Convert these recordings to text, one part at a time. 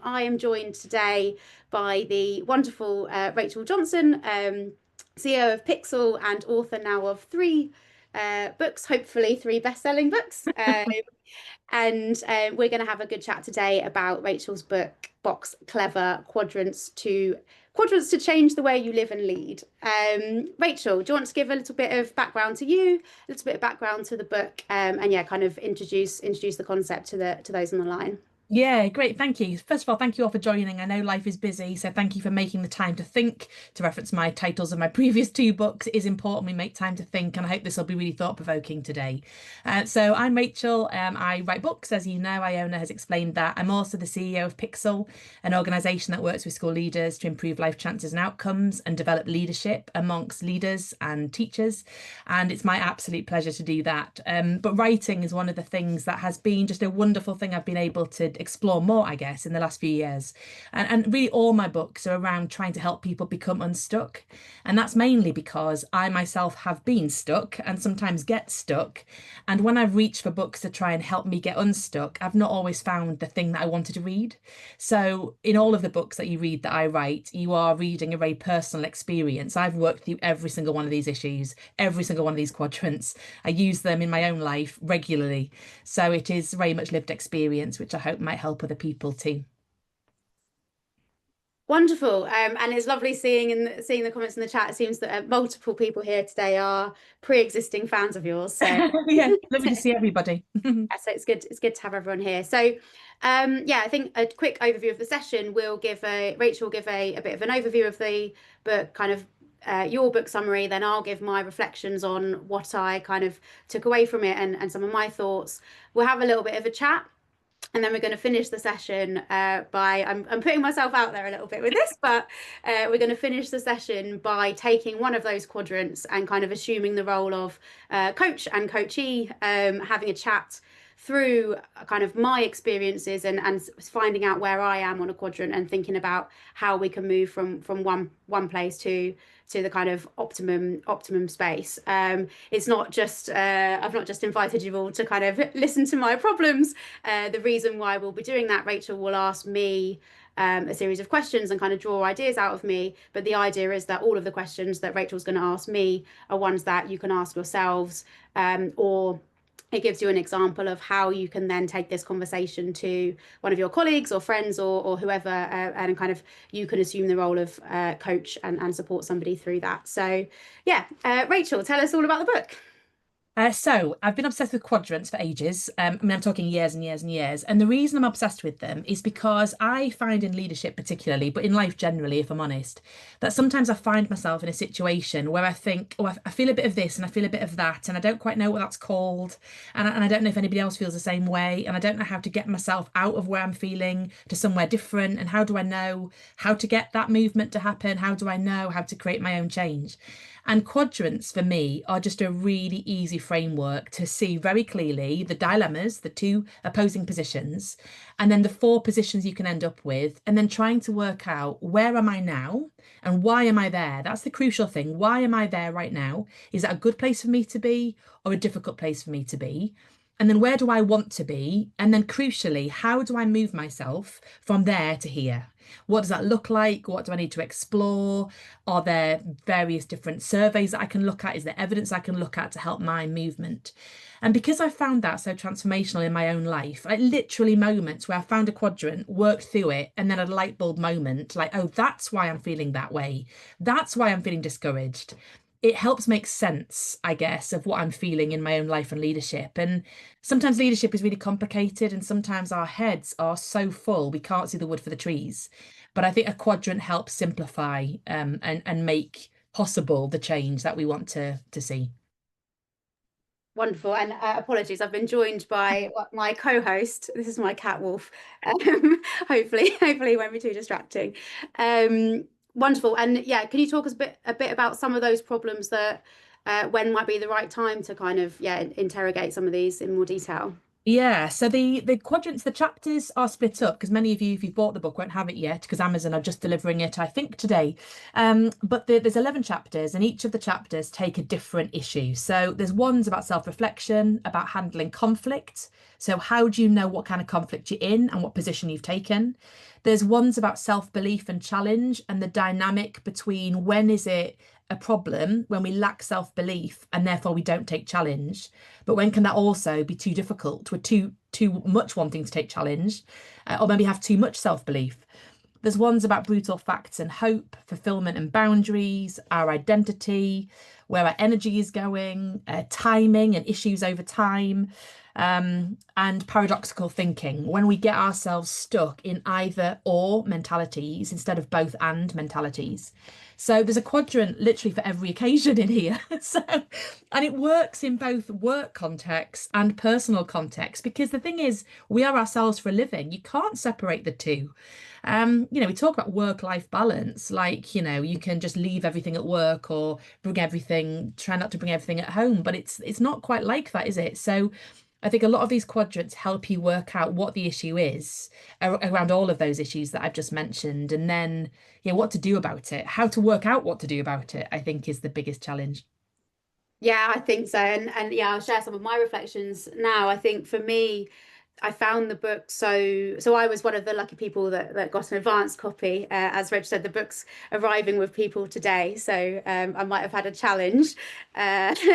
I am joined today by the wonderful Rachel Johnson, CEO of Pixel and author now of three books, hopefully three best-selling books. And we're going to have a good chat today about Rachel's book, Box Clever Quadrants to Change the Way You Live and Lead. Rachel, do you want to give a little bit of background to you, a little bit of background to the book, and yeah, kind of introduce the concept to those on the line? Yeah, great. Thank you. First of all, thank you all for joining. I know life is busy, so thank you for making the time to think. To reference my titles of my previous two books, it is important we make time to think, and I hope this will be really thought-provoking today. So I'm Rachel. I write books, as you know. Iona has explained that. I'm also the CEO of Pixel, an organisation that works with school leaders to improve life chances and outcomes and develop leadership amongst leaders and teachers. And it's my absolute pleasure to do that. But writing is one of the things that has been just a wonderful thing I've been able to explore more, I guess, in the last few years. And really all my books are around trying to help people become unstuck. And that's mainly because I myself have been stuck and sometimes get stuck. And when I've reached for books to try and help me get unstuck, I've not always found the thing that I wanted to read. So in all of the books that you read that I write, you are reading a very personal experience. I've worked through every single one of these issues, every single one of these quadrants. I use them in my own life regularly. So it is very much lived experience, which I hope might help other people too. Wonderful. And it's lovely seeing the comments in the chat. It seems that multiple people here today are pre-existing fans of yours. So Yeah, lovely to see everybody. so it's good to have everyone here. So yeah, I think a quick overview of the session. Rachel will give a bit of an overview of the book, kind of your book summary, then I'll give my reflections on what I kind of took away from it and some of my thoughts. We'll have a little bit of a chat. And then we're going to finish the session I'm putting myself out there a little bit with this, but we're going to finish the session by taking one of those quadrants and kind of assuming the role of coach and coachee, having a chat through kind of my experiences and finding out where I am on a quadrant and thinking about how we can move from one place to the kind of optimum space. It's not just I've not just invited you all to kind of listen to my problems. The reason why we'll be doing that, Rachel will ask me a series of questions and kind of draw ideas out of me. But the idea is that all of the questions that Rachel's going to ask me are ones that you can ask yourselves, or it gives you an example of how you can then take this conversation to one of your colleagues or friends or whoever, and kind of you can assume the role of coach and support somebody through that. So yeah, Rachel, tell us all about the book. So I've been obsessed with quadrants for ages. I mean, I'm talking years and years and years. And the reason I'm obsessed with them is because I find in leadership particularly, but in life generally, if I'm honest, that sometimes I find myself in a situation where I think, oh, I feel a bit of this and I feel a bit of that, and I don't quite know what that's called. And I don't know if anybody else feels the same way. And I don't know how to get myself out of where I'm feeling to somewhere different. And how do I know how to get that movement to happen? How do I know how to create my own change? And quadrants for me are just a really easy framework to see very clearly the dilemmas, the two opposing positions, and then the four positions you can end up with, and then trying to work out where am I now and why am I there? That's the crucial thing. Why am I there right now? Is that a good place for me to be or a difficult place for me to be? And then where do I want to be? And then crucially, how do I move myself from there to here? What does that look like? What do I need to explore? Are there various different surveys that I can look at? Is there evidence I can look at to help my movement? And because I found that so transformational in my own life, like literally moments where I found a quadrant, worked through it, and then a light bulb moment, like, oh, that's why I'm feeling that way. That's why I'm feeling discouraged. It helps make sense, I guess, of what I'm feeling in my own life and leadership. And sometimes leadership is really complicated, and sometimes our heads are so full we can't see the wood for the trees. But I think a quadrant helps simplify and make possible the change that we want to see. Wonderful. And apologies, I've been joined by my co-host. This is my cat Wolf. Hopefully it won't be too distracting. Wonderful. And yeah, can you talk us a bit about some of those problems that when might be the right time to kind of interrogate some of these in more detail? Yeah, so the quadrants, the chapters are split up because many of you, if you've bought the book, won't have it yet because Amazon are just delivering it, I think, today. But there's 11 chapters, and each of the chapters take a different issue. So there's ones about self-reflection, about handling conflict. So how do you know what kind of conflict you're in and what position you've taken? There's ones about self-belief and challenge and the dynamic between when is it a problem when we lack self-belief and therefore we don't take challenge, but when can that also be too difficult? We're too much wanting to take challenge, or maybe have too much self-belief. There's ones about brutal facts and hope, fulfillment and boundaries, our identity, where our energy is going, timing and issues over time, and paradoxical thinking, when we get ourselves stuck in either or mentalities instead of both and mentalities. So there's a quadrant literally for every occasion in here. So, and it works in both work context and personal context, because the thing is, we are ourselves for a living. You can't separate the two. We talk about work-life balance, like, you can just leave everything at work or try not to bring everything at home, but it's not quite like that, is it? So I think a lot of these quadrants help you work out what the issue is around all of those issues that I've just mentioned, and then, yeah, what to do about it, how to work out what to do about it, I think is the biggest challenge. Yeah, I think so. And yeah, I'll share some of my reflections now. I think for me, I found the book so I was one of the lucky people that got an advanced copy. As Reg said, the book's arriving with people today, so I might have had a challenge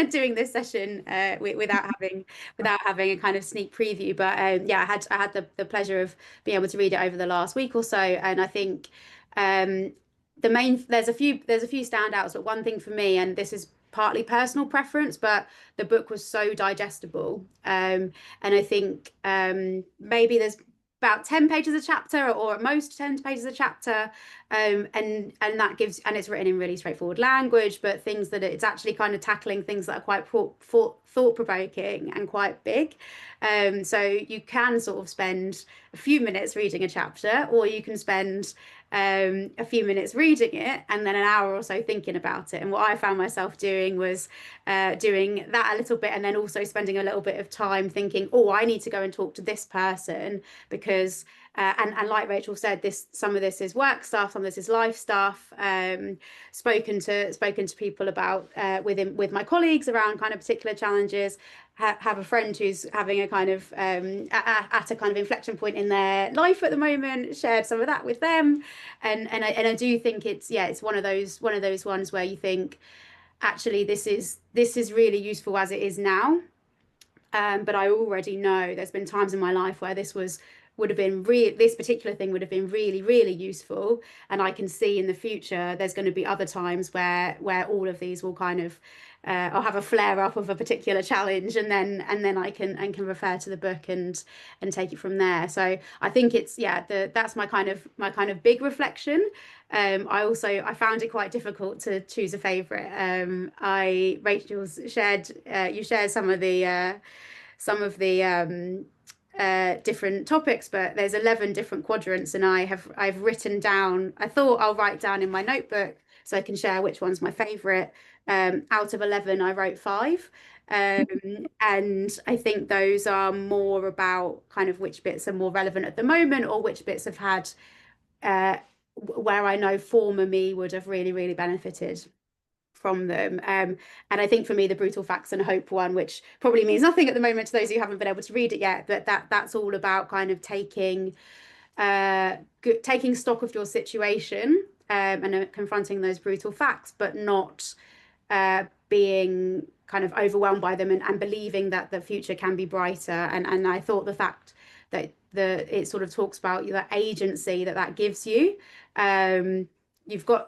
doing this session without having a kind of sneak preview. But yeah, I had the pleasure of being able to read it over the last week or so, and I think um, there's a few standouts, but one thing for me, and this is partly personal preference, but the book was so digestible. And I think maybe there's about 10 pages a chapter, or at most 10 pages a chapter. And that gives, and it's written in really straightforward language, but things that it's actually kind of tackling things that are quite thought-provoking and quite big. So you can sort of spend a few minutes reading a chapter, or you can spend a few minutes reading it and then an hour or so thinking about it. And what I found myself doing was doing that a little bit, and then also spending a little bit of time thinking, oh, I need to go and talk to this person, because and like Rachel said, some of this is work stuff, some of this is life stuff. Spoken to people about with my colleagues around kind of particular challenges. Have a friend who's having a kind of at a kind of inflection point in their life at the moment. Shared some of that with them, and I do think it's one of those ones where you think, actually, this is really useful as it is now. But I already know there's been times in my life where this particular thing would have been really, really useful. And I can see in the future there's going to be other times where all of these will kind of I'll have a flare up of a particular challenge, and then I can refer to the book and take it from there. So I think that's my kind of big reflection. I found it quite difficult to choose a favorite. Rachel's shared you shared some of the different topics, but there's 11 different quadrants, and I've written down. I thought I'll write down in my notebook so I can share which one's my favorite. Out of 11, I wrote 5. And I think those are more about kind of which bits are more relevant at the moment, or which bits have had where I know former me would have really, really benefited from them. And I think for me, the brutal facts and hope one, which probably means nothing at the moment to those who haven't been able to read it yet, but that's all about kind of taking stock of your situation, and confronting those brutal facts, but not being kind of overwhelmed by them, and believing that the future can be brighter. And I thought the fact that it sort of talks about the agency that gives you.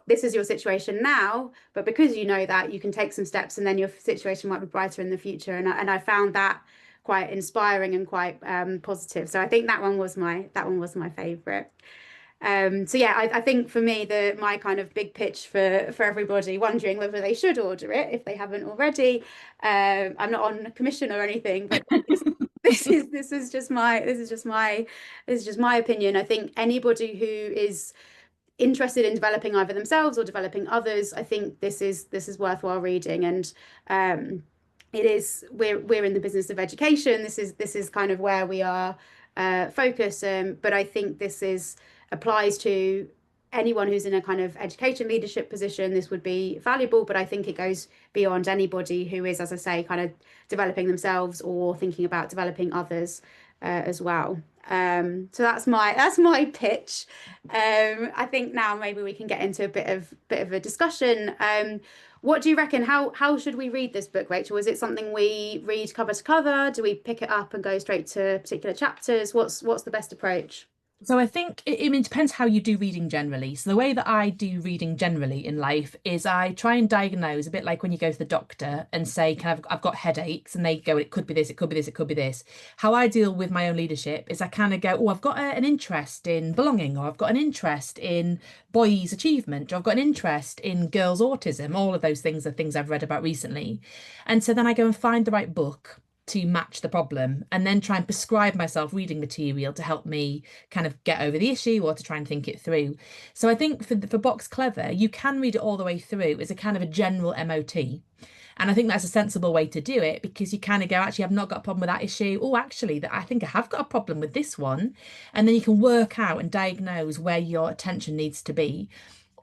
This is your situation now, but because you know that, you can take some steps, and then your situation might be brighter in the future. And I found that quite inspiring and quite positive. So I think that one was my favorite. So yeah, I think for me, my kind of big pitch for everybody wondering whether they should order it if they haven't already. I'm not on commission or anything, but this is just my opinion. I think anybody who is interested in developing either themselves or developing others, I think this is worthwhile reading. And we're in the business of education. This is kind of where we are focused. But I think this applies to anyone who's in a kind of education leadership position. This would be valuable, but I think it goes beyond anybody who is, as I say, kind of developing themselves or thinking about developing others. as well. So that's my pitch. I think now maybe we can get into a bit of a discussion. What do you reckon? How should we read this book, Rachel? Is it something we read cover to cover? Do we pick it up and go straight to particular chapters? What's the best approach? So I think I mean, it depends how you do reading generally. So the way that I do reading generally in life is I try and diagnose a bit like when you go to the doctor and say, kind of, I've got headaches, and they go, it could be this, it could be this, it could be this. How I deal with my own leadership is I kind of go, oh, I've got an interest in belonging, or I've got an interest in boys' achievement, or I've got an interest in girls' autism. All of those things are things I've read about recently. And so then I go and find the right book to match the problem and then try and prescribe myself reading material to help me kind of get over the issue or to try and think it through. So I think for Box Clever, you can read it all the way through as a kind of a general MOT. And I think that's a sensible way to do it because you kind of go, actually, I've not got a problem with that issue. Oh, actually, that I think I have got a problem with this one. And then you can work out and diagnose where your attention needs to be.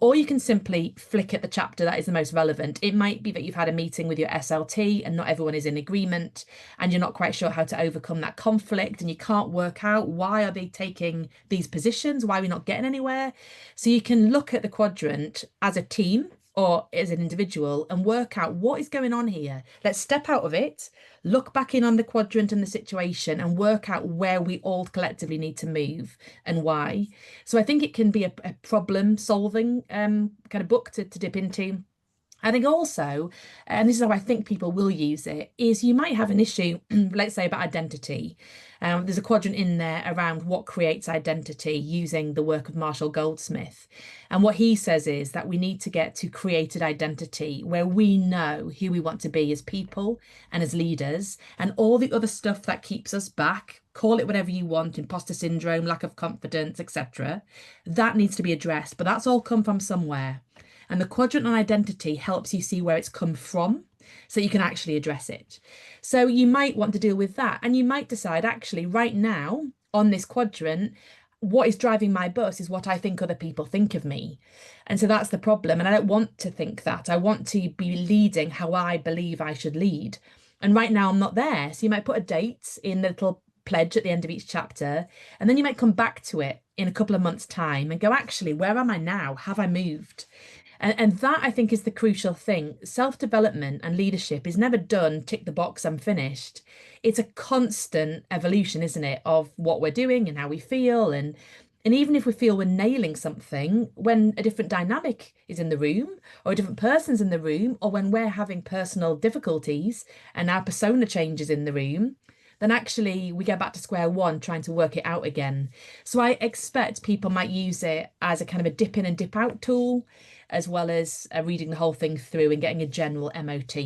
Or you can simply flick at the chapter that is the most relevant. It might be that you've had a meeting with your SLT and not everyone is in agreement and you're not quite sure how to overcome that conflict and you can't work out why are they taking these positions, why are we not getting anywhere. So you can look at the quadrant as a team or as an individual and work out what is going on here. Let's step out of it, look back in on the quadrant and the situation and work out where we all collectively need to move and why. So I think it can be a problem solving kind of book to dip into. I think also, and this is how I think people will use it, is you might have an issue, let's say about identity. There's a quadrant in there around what creates identity using the work of Marshall Goldsmith. And what he says is that we need to get to created identity where we know who we want to be as people and as leaders, and all the other stuff that keeps us back, call it whatever you want, imposter syndrome, lack of confidence, etc. That needs to be addressed, but that's all come from somewhere. And the quadrant on identity helps you see where it's come from so you can actually address it. So you might want to deal with that. And you might decide, actually, right now on this quadrant, what is driving my bus is what I think other people think of me. And so that's the problem. And I don't want to think that. I want to be leading how I believe I should lead. And right now I'm not there. So you might put a date in the little pledge at the end of each chapter. And then you might come back to it in a couple of months' time and go, actually, where am I now? Have I moved? And that I think is the crucial thing. Self-development and leadership is never done, tick the box, I'm finished. It's a constant evolution, isn't it, of what we're doing and how we feel. And even if we feel we're nailing something, when a different dynamic is in the room, or a different person's in the room, or when we're having personal difficulties and our persona changes in the room, then actually we get back to square one trying to work it out again. So I expect people might use it as a kind of a dip in and dip out tool, as well as reading the whole thing through and getting a general MOT.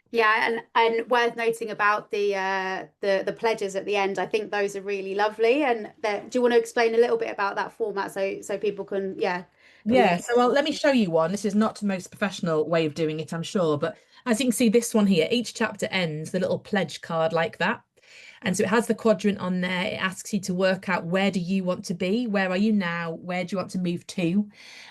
Yeah, and worth noting about the pledges at the end. I think those are really lovely. And do you want to explain a little bit about that format so people can Yeah, so well, let me show you one. This is not the most professional way of doing it, I'm sure, but as you can see, this one here, each chapter ends the little pledge card like that. And so it has the quadrant on there. It asks you to work out where do you want to be? Where are you now? Where do you want to move to?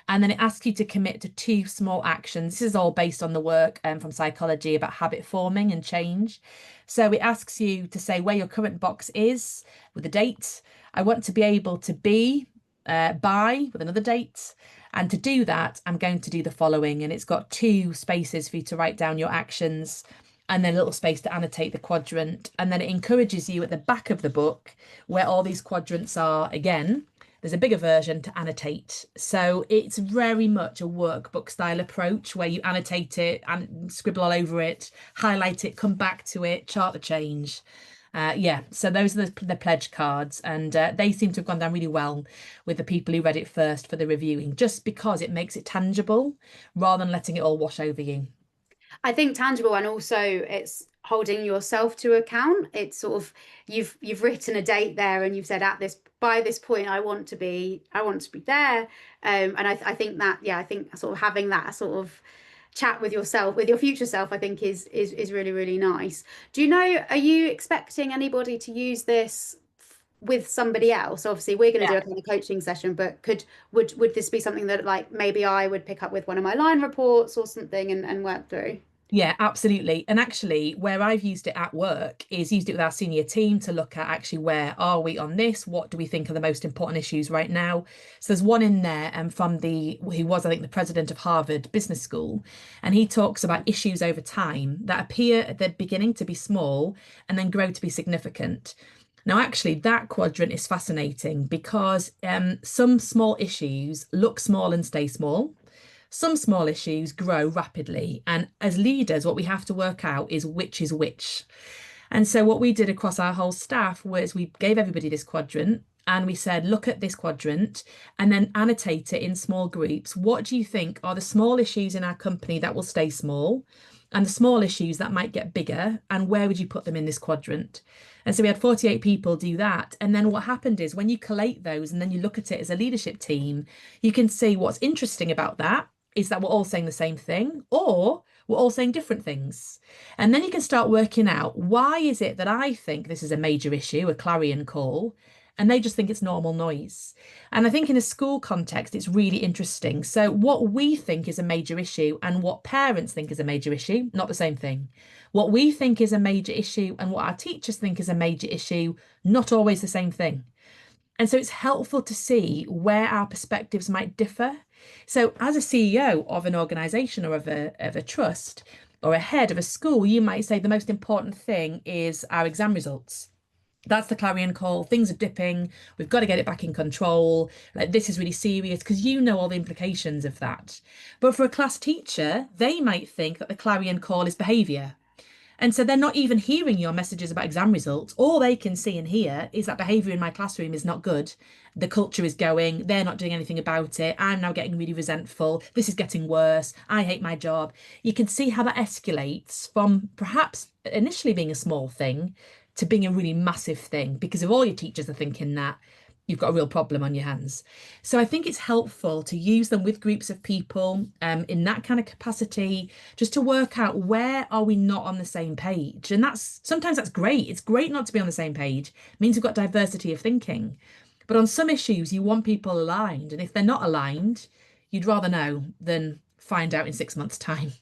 And then it asks you to commit to two small actions. This is all based on the work from psychology about habit forming and change. So it asks you to say where your current box is with a date. I want to be able to be by with another date. And to do that, I'm going to do the following. And it's got two spaces for you to write down your actions and then a little space to annotate the quadrant. And then it encourages you at the back of the book where all these quadrants are again. There's a bigger version to annotate. So it's very much a workbook style approach where you annotate it and scribble all over it, highlight it, come back to it, chart the change. Yeah, so those are the pledge cards, and they seem to have gone down really well with the people who read it first for the reviewing, just because it makes it tangible rather than letting it all wash over you. I think tangible, and also it's holding yourself to account. It's sort of you've written a date there and you've said at this by this point I want to be there. And I think that I think sort of having that sort of chat with yourself, with your future self, I think is really, really nice. Do you know, are you expecting anybody to use this with somebody else? Obviously, we're going to do a kind of coaching session, but would this be something that like maybe I would pick up with one of my line reports or something and work through? Yeah, absolutely. And actually, where I've used it at work is used it with our senior team to look at actually where are we on this? What do we think are the most important issues right now? So there's one in there from the who was, I think, the president of Harvard Business School, and he talks about issues over time that appear at the beginning to be small and then grow to be significant. Now, actually, that quadrant is fascinating because some small issues look small and stay small. Some small issues grow rapidly. And as leaders, what we have to work out is which is which. And so, what we did across our whole staff was we gave everybody this quadrant and we said, look at this quadrant and then annotate it in small groups. What do you think are the small issues in our company that will stay small? And the small issues that might get bigger, and where would you put them in this quadrant? And so we had 48 people do that. And then what happened is when you collate those and then you look at it as a leadership team, you can see what's interesting about that is that we're all saying the same thing, or we're all saying different things. And then you can start working out why is it that I think this is a major issue, a clarion call, and they just think it's normal noise. And I think in a school context, it's really interesting. So, what we think is a major issue and what parents think is a major issue, not the same thing. What we think is a major issue and what our teachers think is a major issue, not always the same thing. And so it's helpful to see where our perspectives might differ. So, as a CEO of an organization or of a trust or a head of a school, you might say the most important thing is our exam results. That's the clarion call. Things are dipping. We've got to get it back in control. Like this is really serious because you know all the implications of that. But for a class teacher, they might think that the clarion call is behavior. And so they're not even hearing your messages about exam results. All they can see and hear is that behaviour in my classroom is not good. The culture is going, they're not doing anything about it. I'm now getting really resentful. This is getting worse. I hate my job. You can see how that escalates from perhaps initially being a small thing to being a really massive thing because if all your teachers are thinking that, you've got a real problem on your hands. So I think it's helpful to use them with groups of people in that kind of capacity, just to work out where are we not on the same page. And that's sometimes that's great. It's great not to be on the same page. It means we've got diversity of thinking. But on some issues, you want people aligned. And if they're not aligned, you'd rather know than find out in 6 months' time.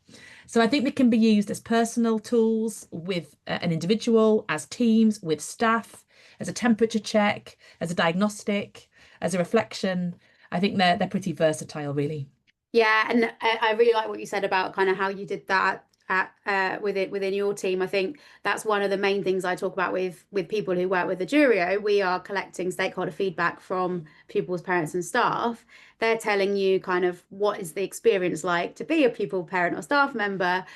So I think they can be used as personal tools with an individual, as teams, with staff, as a temperature check, as a diagnostic, as a reflection. I think they're pretty versatile, really. Yeah, and I really like what you said about kind of how you did that at within your team. I think that's one of the main things I talk about with people who work with Edurio. We are collecting stakeholder feedback from pupils, parents, and staff. They're telling you kind of what is the experience like to be a pupil, parent, or staff member.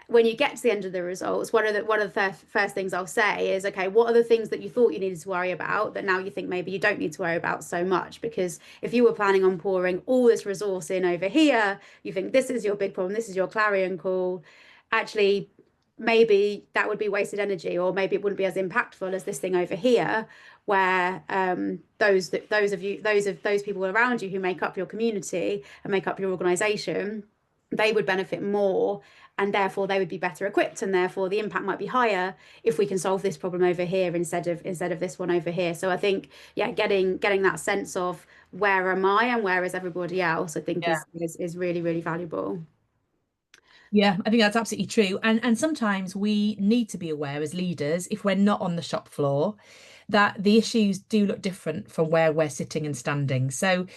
When you get to the end of the results, one of the first things I'll say is, okay, what are the things that you thought you needed to worry about that now you think maybe you don't need to worry about so much? Because if you were planning on pouring all this resource in over here, you think this is your big problem, this is your clarion call. Actually, maybe that would be wasted energy, or maybe it wouldn't be as impactful as this thing over here, where those people around you who make up your community and make up your organization, they would benefit more, and therefore they would be better equipped, and therefore the impact might be higher if we can solve this problem over here instead of this one over here. So I think, yeah, getting that sense of where am I and where is everybody else, I think is really, really valuable. Yeah, I think that's absolutely true. And sometimes we need to be aware as leaders, if we're not on the shop floor, that the issues do look different from where we're sitting and standing. So,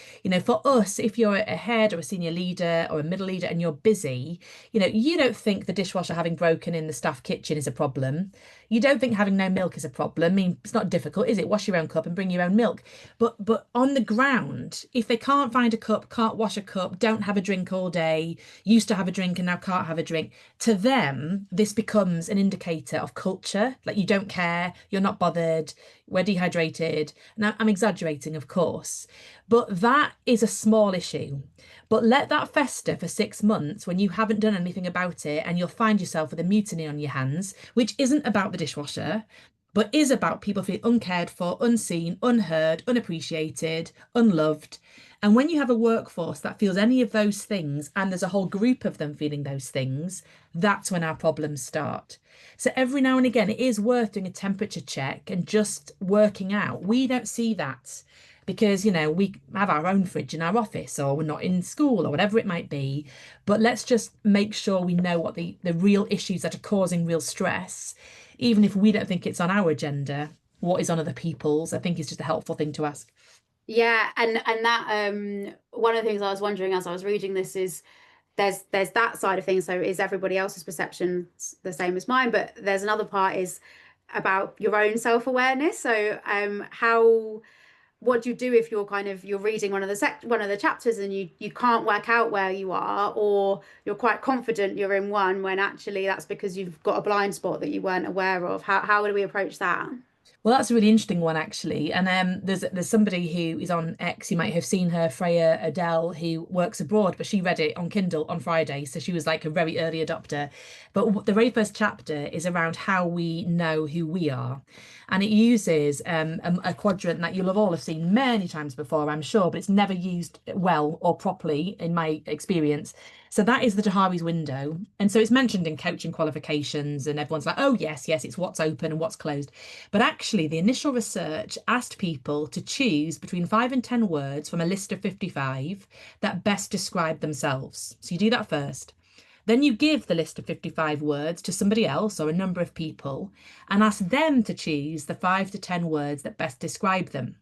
for us, if you're a head or a senior leader or a middle leader and you're busy, you don't think the dishwasher having broken in the staff kitchen is a problem. You don't think having no milk is a problem. I mean, it's not difficult, is it? Wash your own cup and bring your own milk. But on the ground, if they can't find a cup, can't wash a cup, don't have a drink all day, used to have a drink and now can't have a drink, to them, this becomes an indicator of culture. Like you don't care, you're not bothered, we're dehydrated. Now, I'm exaggerating, of course, but that is a small issue. But let that fester for 6 months when you haven't done anything about it, and you'll find yourself with a mutiny on your hands, which isn't about the dishwasher, but is about people feeling uncared for, unseen, unheard, unappreciated, unloved. And when you have a workforce that feels any of those things, and there's a whole group of them feeling those things, that's when our problems start. So every now and again, it is worth doing a temperature check and just working out. We don't see that. because, we have our own fridge in our office, or we're not in school, or whatever it might be. But let's just make sure we know what the real issues that are causing real stress, even if we don't think it's on our agenda, what is on other people's, I think is just a helpful thing to ask. Yeah, and that one of the things I was wondering as I was reading this is there's that side of things. So is everybody else's perception the same as mine? But there's another part is about your own self-awareness. So how what do you do if you're reading one of the chapters and you can't work out where you are, or you're quite confident you're in one when actually that's because you've got a blind spot that you weren't aware of. How do we approach that? Well, that's a really interesting one actually. And there's somebody who is on X, you might have seen her, Freya Adele, who works abroad, but she read it on Kindle on Friday, so she was like a very early adopter. But the very first chapter is around how we know who we are, and it uses a quadrant that you'll have all have seen many times before, I'm sure, but it's never used well or properly in my experience. So that is the Tahari's window, and so it's mentioned in coaching qualifications, and everyone's like, "Oh yes, yes, it's what's open and what's closed." But actually, the initial research asked people to choose between 5 and 10 words from a list of 55 that best describe themselves. So you do that first. Then you give the list of 55 words to somebody else or a number of people and ask them to choose the 5 to 10 words that best describe them.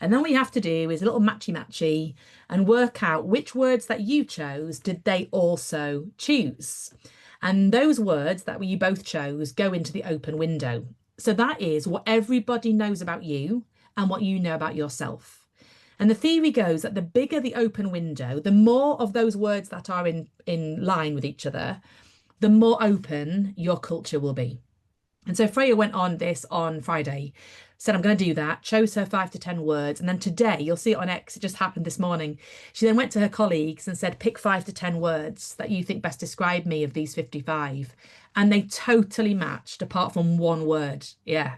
And then what you have to do is a little matchy matchy and work out which words that you chose did they also choose. And those words that you both chose go into the open window. So that is what everybody knows about you and what you know about yourself. And the theory goes that the bigger the open window, the more of those words that are in line with each other, the more open your culture will be. And so Freya went on this on Friday, said, I'm going to do that, chose her 5 to 10 words. And then today, you'll see it on X, it just happened this morning. She then went to her colleagues and said, pick 5 to 10 words that you think best describe me of these 55. And they totally matched apart from one word. Yeah.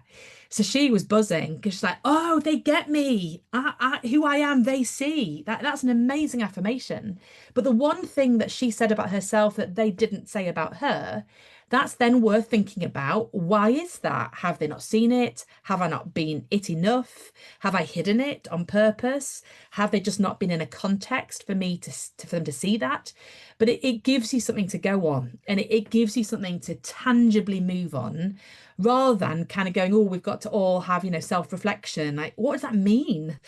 So she was buzzing because she's like, oh, they get me. Who I am, they see. That's an amazing affirmation. But the one thing that she said about herself that they didn't say about her, that's then worth thinking about. Why is that? Have they not seen it? Have I not been it enough? Have I hidden it on purpose? Have they just not been in a context for me for them to see that? But it gives you something to go on, and it gives you something to tangibly move on, rather than kind of going, oh, we've got to all have, self-reflection. Like, what does that mean?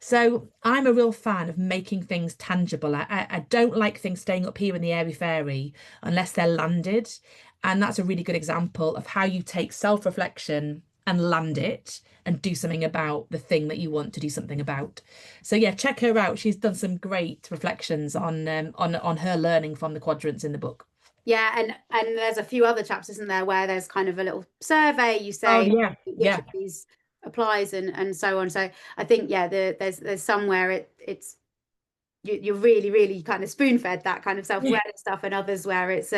So I'm a real fan of making things tangible. I don't like things staying up here in the airy fairy unless they're landed. And that's a really good example of how you take self-reflection and land it and do something about the thing that you want to do something about. So yeah, check her out. She's done some great reflections on her learning from the quadrants in the book. Yeah, and there's a few other chapters in there where there's kind of a little survey. You Oh say yeah, which yeah, of these applies and so on. So I think yeah, there's somewhere it's you're really kind of spoon fed that kind of yeah. self-awareness stuff, and others where it's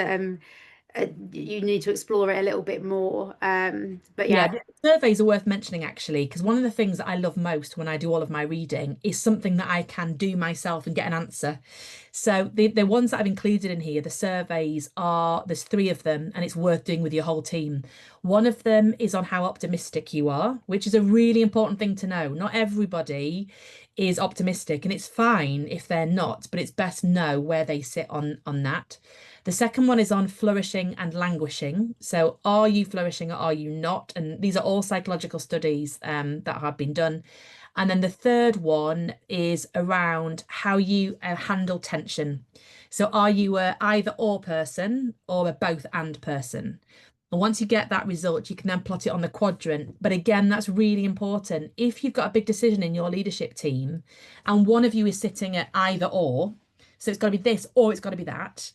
you need to explore it a little bit more. But Yeah, yeah, the surveys are worth mentioning actually, because one of the things that I love most when I do all of my reading is something that I can do myself and get an answer. So the ones that I've included in here, the surveys there's 3 of them, and it's worth doing with your whole team. One of them is on how optimistic you are, which is a really important thing to know. Not everybody is optimistic, and it's fine if they're not, but it's best to know where they sit on that. The second one is on flourishing and languishing. So, are you flourishing or are you not? And these are all psychological studies that have been done. And then the third one is around how you handle tension. So, are you a either or person or a both and person? And once you get that result, you can then plot it on the quadrant. But again, that's really important. If you've got a big decision in your leadership team and one of you is sitting at either or, so it's got to be this or it's got to be that,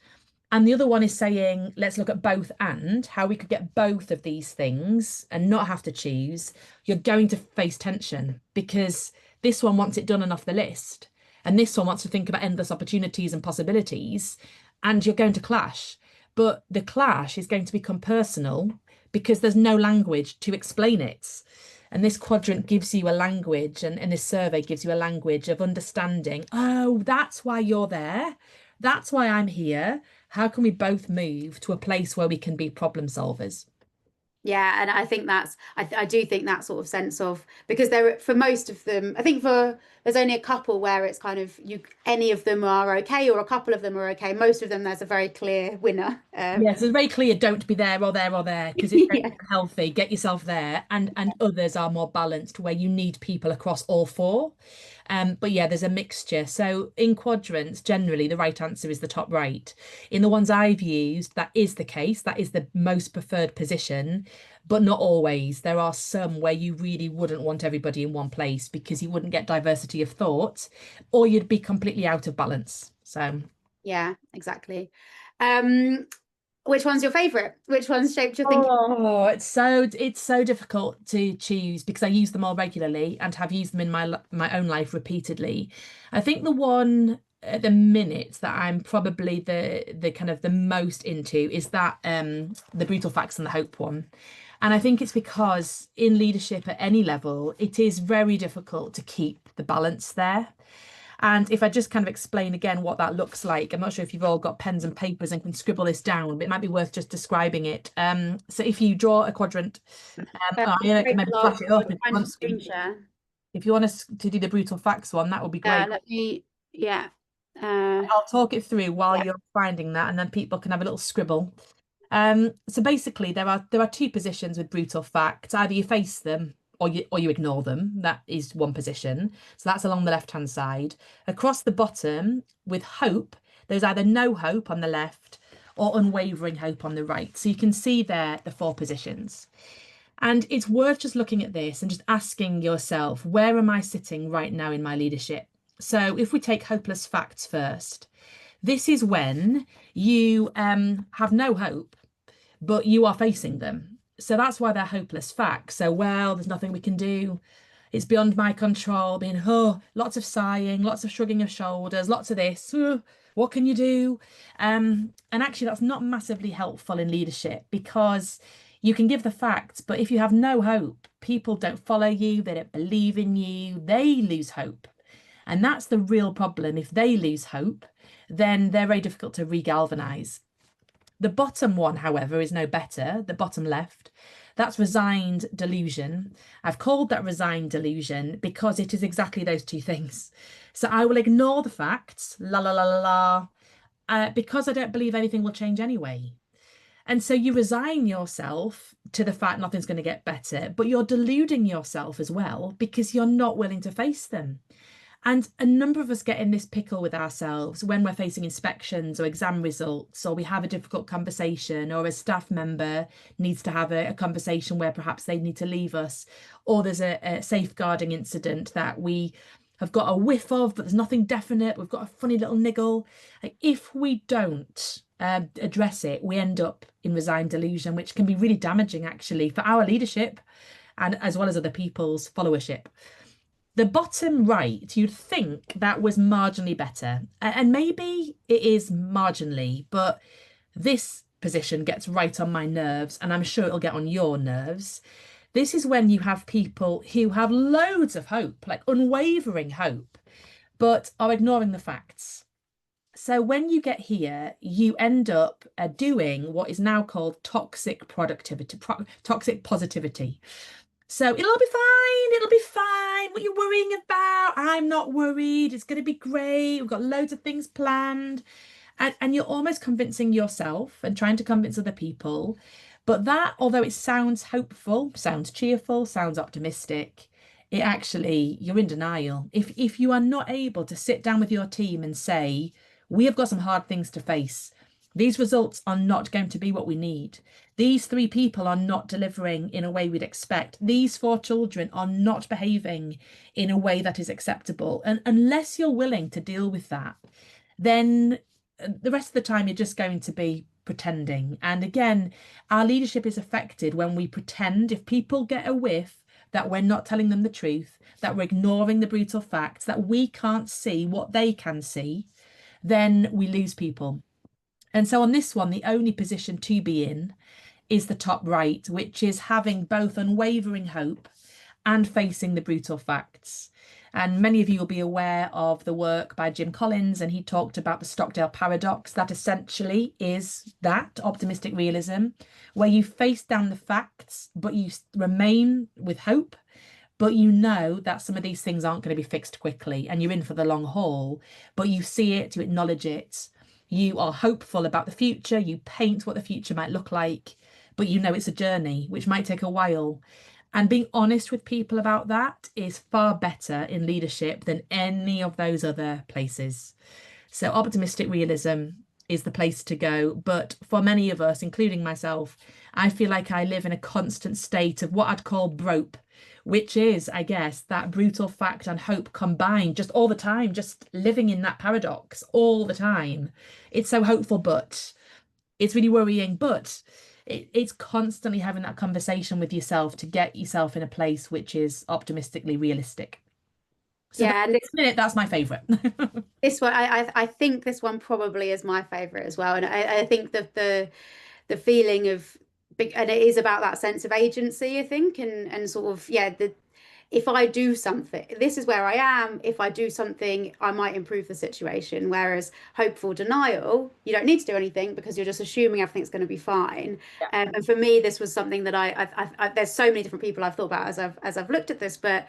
and the other one is saying, let's look at both and how we could get both of these things and not have to choose. You're going to face tension because this one wants it done and off the list. And this one wants to think about endless opportunities and possibilities. And you're going to clash. But the clash is going to become personal because there's no language to explain it. And this quadrant gives you a language, and this survey gives you a language of understanding. Oh, that's why you're there. That's why I'm here. How can we both move to a place where we can be problem solvers? yeah, and I think I do think that sort of sense of, because there for most of them, I think for there's only a couple where it's kind of any of them are okay, or a couple of them are okay. Most of them, there's a very clear winner. Yes, it's very clear, don't be there or there or there, because it's Yeah. healthy. Get yourself there. And others are more balanced where you need people across all four. But yeah, there's a mixture. So in quadrants, generally the right answer is the top right. In the ones I've used, that is the case. That is the most preferred position, but not always. There are some where you really wouldn't want everybody in one place because you wouldn't get diversity of thought, or you'd be completely out of balance. So Yeah, exactly. Um, which one's your favorite? Which one's shaped your thinking? oh, it's so difficult to choose because I use them all regularly and have used them in my own life repeatedly. I think the one at the minute that I'm probably the kind of the most into is that the brutal facts and the hope one. And I think it's because in leadership at any level, it is very difficult to keep the balance there. And if I just kind of explain again what that looks like, I'm not sure if you've all got pens and papers and can scribble this down, but it might be worth just describing it. So if you draw a quadrant, I can maybe Rachel, flash it up if you trying to want to. screen share. If you want us to do the brutal facts one, that would be great. Let me, yeah. Uh, I'll talk it through while yeah. you're finding that, and then people can have a little scribble. So basically, there are two positions with brutal facts. Either you face them or you ignore them. That is one position. So that's along the left-hand side. Across the bottom, with hope, there's either no hope on the left or unwavering hope on the right. So you can see there the four positions. And it's worth just looking at this and just asking yourself, where am I sitting right now in my leadership? So if we take hopeless facts first, this is when you have no hope, but you are facing them. So that's why they're hopeless facts. So, well, there's nothing we can do. It's beyond my control. Being, oh, lots of sighing, lots of shrugging of shoulders, lots of this. What can you do? And actually, that's not massively helpful in leadership because you can give the facts, but if you have no hope, people don't follow you, they don't believe in you, they lose hope. And that's the real problem. If they lose hope, then they're very difficult to regalvanize. The bottom one, however, is no better. The bottom left, that's resigned delusion. I've called that resigned delusion because it is exactly those two things. So I will ignore the facts, la la la la la, because I don't believe anything will change anyway. And so you resign yourself to the fact nothing's going to get better, but you're deluding yourself as well because you're not willing to face them. And a number of us get in this pickle with ourselves when we're facing inspections or exam results, or we have a difficult conversation, or a staff member needs to have a conversation where perhaps they need to leave us, or there's a safeguarding incident that we have got a whiff of, but there's nothing definite. We've got a funny little niggle. Like, if we don't address it, we end up in resigned delusion, which can be really damaging actually for our leadership and as well as other people's followership. The bottom right, you'd think that was marginally better. And maybe it is marginally, but this position gets right on my nerves, and I'm sure it'll get on your nerves. This is when you have people who have loads of hope, like unwavering hope, but are ignoring the facts. So when you get here, you end up doing what is now called toxic productivity, toxic positivity. So it'll be fine. It'll be fine. What are you worrying about? I'm not worried. It's going to be great. We've got loads of things planned. And you're almost convincing yourself and trying to convince other people. But that, although it sounds hopeful, sounds cheerful, sounds optimistic, it actually, you're in denial. If you are not able to sit down with your team and say, we have got some hard things to face. These results are not going to be what we need. These three people are not delivering in a way we'd expect. These four children are not behaving in a way that is acceptable. And unless you're willing to deal with that, then the rest of the time you're just going to be pretending. And again, our leadership is affected when we pretend. If people get a whiff that we're not telling them the truth, that we're ignoring the brutal facts, that we can't see what they can see, then we lose people. And so on this one, the only position to be in is the top right, which is having both unwavering hope and facing the brutal facts. And many of you will be aware of the work by Jim Collins, and he talked about the Stockdale paradox. That essentially is that optimistic realism, where you face down the facts, but you remain with hope. but you know that some of these things aren't going to be fixed quickly and you're in for the long haul, but you see it, you acknowledge it, you are hopeful about the future, you paint what the future might look like, but you know it's a journey which might take a while. And being honest with people about that is far better in leadership than any of those other places. So optimistic realism is the place to go. But for many of us, including myself, I feel like I live in a constant state of what I'd call brope, which is, I guess, that brutal fact and hope combined just all the time, just living in that paradox all the time. It's so hopeful, but it's really worrying, but it's constantly having that conversation with yourself to get yourself in a place which is optimistically realistic. So Yeah, and this minute, that's my favorite. this one, I think this one probably is my favorite as well. And I think that the feeling of big, and it is about that sense of agency, I think, and sort of, yeah, the if I do something, this is where I am. If I do something, I might improve the situation. Whereas hopeful denial, you don't need to do anything because you're just assuming everything's going to be fine. Yeah. And for me, this was something that there's so many different people I've thought about as I've looked at this, but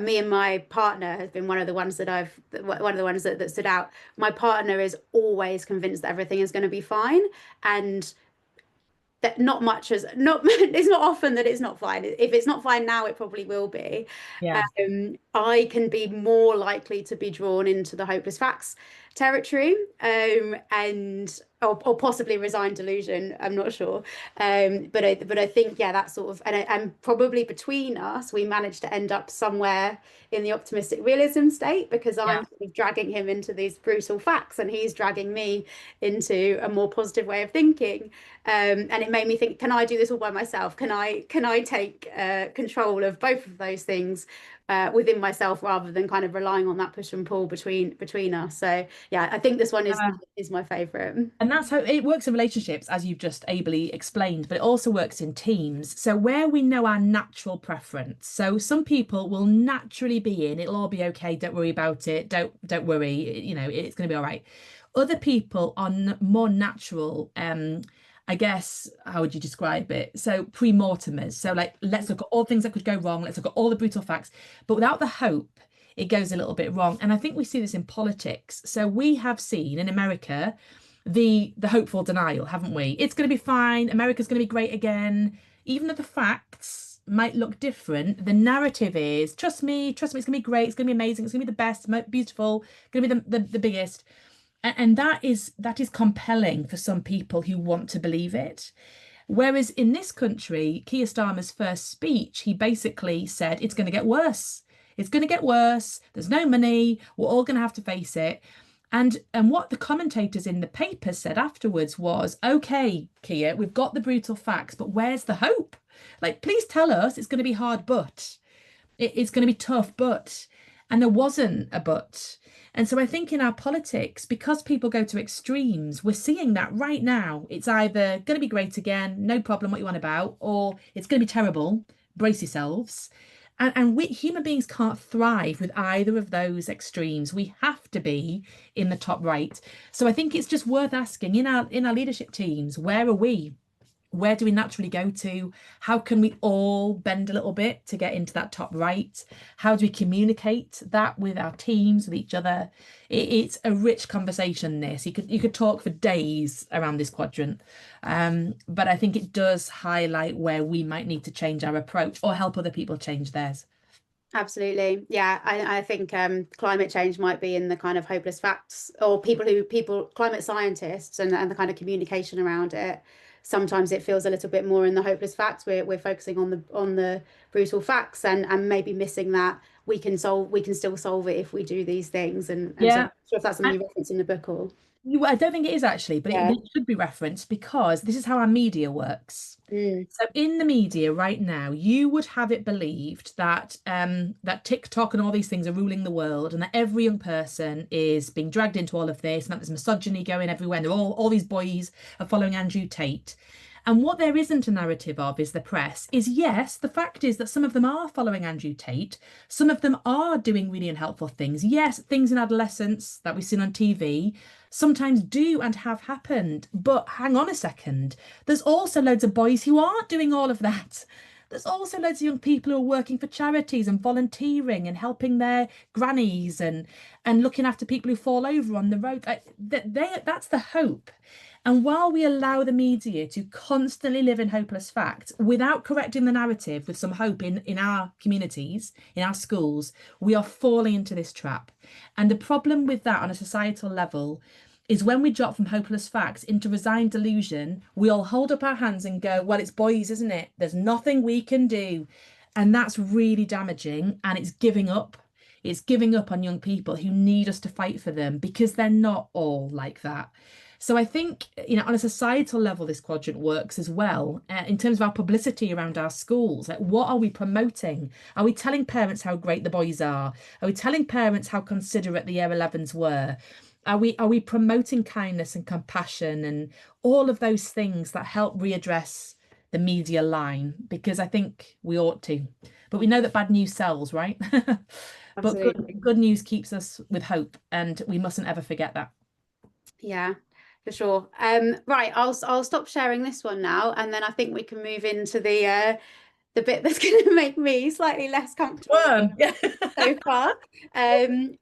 me and my partner has been one of the ones that stood out. My partner is always convinced that everything is going to be fine, and that not much as not it's not often that it's not fine. If it's not fine now, it probably will be. Yeah. I can be more likely to be drawn into the hopeless facts territory, and or possibly resigned delusion. I'm not sure, but I think, yeah, that sort of, and probably between us, we managed to end up somewhere in the optimistic realism state, because Yeah. I'm sort of dragging him into these brutal facts and he's dragging me into a more positive way of thinking. And it made me think, can I do this all by myself? Can I take control of both of those things within myself, rather than kind of relying on that push and pull between us? So yeah, I think this one is my favorite. And that's how it works in relationships, as you've just ably explained, but it also works in teams. So where we know our natural preference. So some people will naturally be in, it'll all be okay, don't worry about it, don't worry, it's going to be all right. Other people are more natural, I guess, how would you describe it? So pre-mortemers. So like, let's look at all things that could go wrong, let's look at all the brutal facts, but without the hope, it goes a little bit wrong. And I think we see this in politics. So we have seen in America the hopeful denial, haven't we? It's going to be fine. America's going to be great again. Even though the facts might look different, the narrative is, trust me, it's going to be great. It's going to be amazing. It's going to be the best, most beautiful, going to be the biggest. And that is compelling for some people who want to believe it. Whereas in this country, Keir Starmer's first speech, he basically said it's going to get worse. It's going to get worse. There's no money. We're all going to have to face it. And what the commentators in the paper said afterwards was, okay, Keir, we've got the brutal facts, but where's the hope? Like, please tell us it's going to be hard, but it's going to be tough, but. And there wasn't a but. And so I think in our politics, because people go to extremes, we're seeing that right now. It's either going to be great again, no problem, what you want about, or it's going to be terrible, brace yourselves. And we human beings can't thrive with either of those extremes. We have to be in the top right. So I think it's just worth asking in our leadership teams, where are we? Where do we naturally go to? How can we all bend a little bit to get into that top right? How do we communicate that with our teams, with each other? It's a rich conversation, this. You could talk for days around this quadrant. But I think it does highlight where we might need to change our approach or help other people change theirs. Absolutely. Yeah, I think climate change might be in the kind of hopeless facts, or climate scientists, and the kind of communication around it. Sometimes it feels a little bit more in the hopeless facts. We're focusing on the brutal facts, and maybe missing that we can still solve it if we do these things. And so I'm Yeah. not sure if that's something you reference in the book, or I don't think it is actually, but yeah. it should be referenced because this is how our media works. Mm. So in the media right now, you would have it believed that that TikTok and all these things are ruling the world, and that every young person is being dragged into all of this, and that there's misogyny going everywhere, and all these boys are following Andrew Tate. And what there isn't a narrative of is the press is, yes, the fact is that some of them are following Andrew Tate. Some of them are doing really unhelpful things. Yes, things in adolescence that we've seen on TV sometimes do and have happened. But hang on a second. There's also loads of boys who aren't doing all of that. There's also loads of young people who are working for charities and volunteering and helping their grannies and looking after people who fall over on the road. That's the hope. And while we allow the media to constantly live in hopeless facts without correcting the narrative with some hope in our communities, in our schools, we are falling into this trap. And the problem with that on a societal level is when we drop from hopeless facts into resigned delusion, we all hold up our hands and go, well, it's boys, isn't it? There's nothing we can do. And that's really damaging. And it's giving up. It's giving up on young people who need us to fight for them because they're not all like that. So I think, on a societal level, this quadrant works as well in terms of our publicity around our schools. Like, what are we promoting? Are we telling parents how great the boys are? Are we telling parents how considerate the year 11s were? Are we promoting kindness and compassion and all of those things that help readdress the media line? Because I think we ought to. But we know that bad news sells, right? But Absolutely. good news keeps us with hope, and we mustn't ever forget that. Yeah, for sure. Right, I'll stop sharing this one now, and then I think we can move into the bit that's going to make me slightly less comfortable One. Yeah. so far.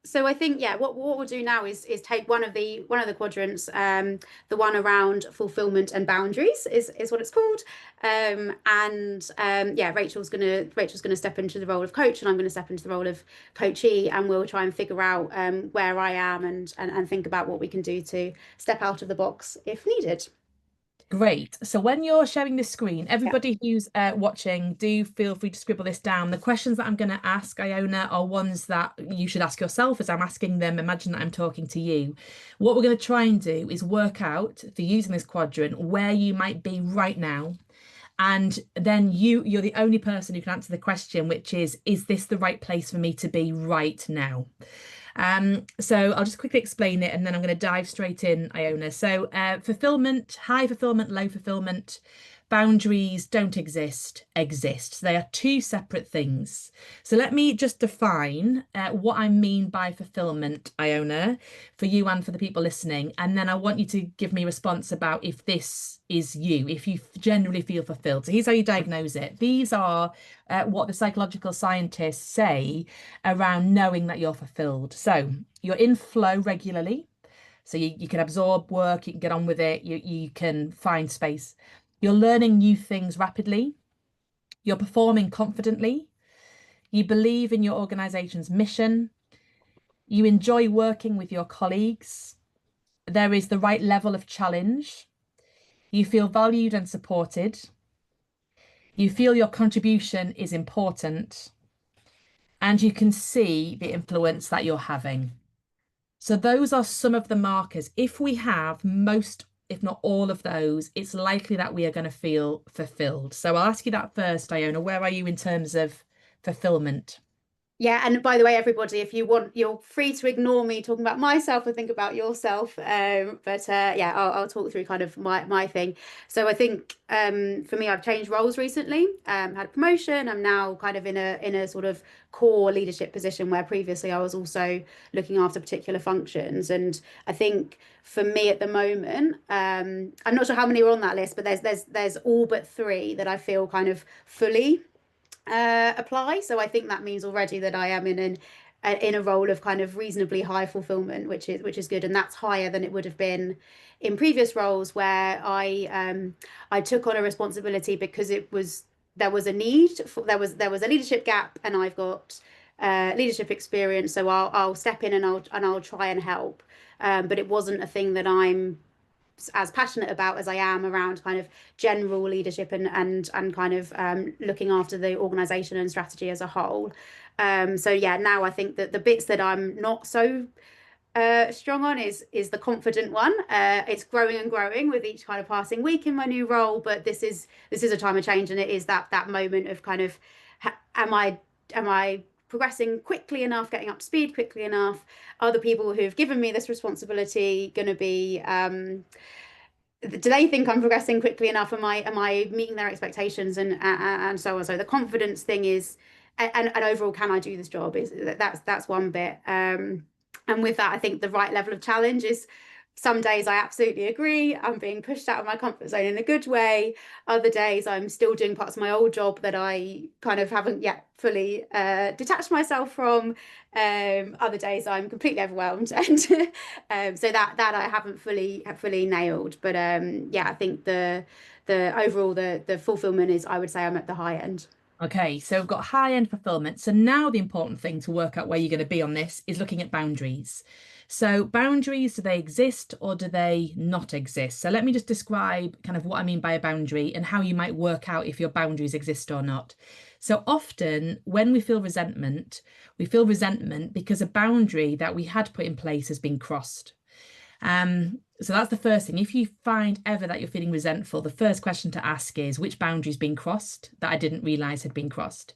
So I think, yeah, what we'll do now is take one of the quadrants, the one around fulfillment and boundaries is what it's called. And yeah, Rachel's gonna step into the role of coach, and I'm gonna step into the role of coachee, and we'll try and figure out where I am and think about what we can do to step out of the box if needed. Great. So when you're sharing this screen, Yeah. everybody who's watching, do feel free to scribble this down. The questions that I'm going to ask Iona are ones that you should ask yourself as I'm asking them. Imagine that I'm talking to you. What we're going to try and do is work out, for using this quadrant, where you might be right now. And then you're the only person who can answer the question, which is this the right place for me to be right now? So I'll just quickly explain it and then I'm going to dive straight in, Iona. So fulfillment, high fulfillment, low fulfillment, boundaries don't exist. They are two separate things. So let me just define what I mean by fulfillment, Iona, for you and for the people listening. And then I want you to give me a response about if this is you, if you generally feel fulfilled. So here's how you diagnose it. These are what the psychological scientists say around knowing that you're fulfilled. So you're in flow regularly. So you can absorb work, you can get on with it, you can find space. You're learning new things rapidly. You're performing confidently. You believe in your organization's mission. You enjoy working with your colleagues. There is the right level of challenge. You feel valued and supported. You feel your contribution is important. And you can see the influence that you're having. So those are some of the markers. If we have most, if not all of those, it's likely that we are going to feel fulfilled. So I'll ask you that first, Iona. Where are you in terms of fulfillment? Yeah, and by the way, everybody, if you want, you're free to ignore me talking about myself or think about yourself. But yeah, I'll talk through kind of my thing. So I think for me, I've changed roles recently. Had a promotion. I'm now kind of in a sort of core leadership position where previously I was also looking after particular functions. And I think for me at the moment, I'm not sure how many are on that list, but there's all but three that I feel kind of fully apply. So I think that means already that I am in a role of kind of reasonably high fulfillment, which is good, and that's higher than it would have been in previous roles where I took on a responsibility because there was a need for, there was a leadership gap, and I've got leadership experience, so I'll step in and I'll try and help. But it wasn't a thing that I'm as passionate about as I am around kind of general leadership and kind of looking after the organization and strategy as a whole. So yeah, now I think that the bits that I'm not so strong on is the confident one. It's growing and growing with each kind of passing week in my new role, but this is a time of change, and it is that moment of kind of am I progressing quickly enough, getting up to speed quickly enough? Are the people who've given me this responsibility going to be do they think I'm progressing quickly enough? Am I meeting their expectations and so on? So the confidence thing is, and overall, can I do this job? That's one bit. And with that, I think the right level of challenge is Some days I absolutely agree. I'm being pushed out of my comfort zone in a good way. Other days I'm still doing parts of my old job that I kind of haven't yet fully detached myself from. Other days I'm completely overwhelmed, and so that I haven't fully nailed. But yeah, I think the overall the fulfillment is, I would say, I'm at the high end. Okay, so we've got high end fulfillment. So now the important thing to work out where you're going to be on this is looking at boundaries. So boundaries, do they exist or do they not exist? So let me just describe kind of what I mean by a boundary and how you might work out if your boundaries exist or not. So often when we feel resentment because a boundary that we had put in place has been crossed. So that's the first thing. If you find ever that you're feeling resentful, the first question to ask is which boundary's been crossed that I didn't realize had been crossed.